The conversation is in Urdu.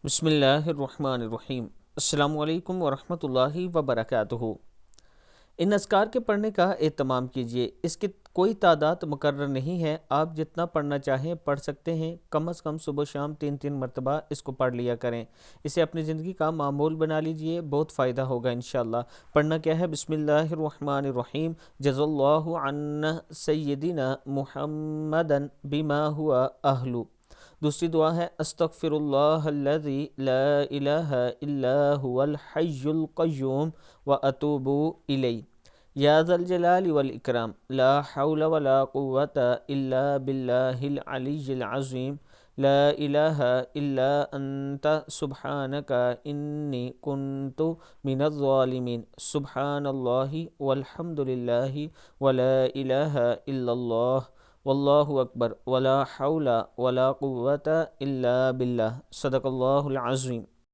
بسم اللہ الرحمن الرحیم۔ السلام علیکم ورحمۃ اللہ وبرکاتہ۔ ان اذکار کے پڑھنے کا اہتمام کیجیے۔ اس کی کوئی تعداد مقرر نہیں ہے، آپ جتنا پڑھنا چاہیں پڑھ سکتے ہیں۔ کم از کم صبح شام 3 مرتبہ اس کو پڑھ لیا کریں۔ اسے اپنی زندگی کا معمول بنا لیجئے، بہت فائدہ ہوگا انشاءاللہ۔ پڑھنا کیا ہے؟ بسم اللہ الرحمن الرحیم۔ جزا اللہ عنا سیدنا محمدا بما ہوا اہلو۔ دوسری دعا ہے استغفر اللہ الذی لا الہ الا هو الحی القیوم واتوب الیہ۔ یا ذا الجلال والاکرام، لا حول ولا قوة الا باللہ العلی العظیم، لا الہ الا انت سبحانک انی کنت من الظالمین، سبحان اللہ والحمد للہ ولا الہ الا اللہ واللہ اکبر ولا حول ولا قوة الا باللہ، صدق اللہ العظیم۔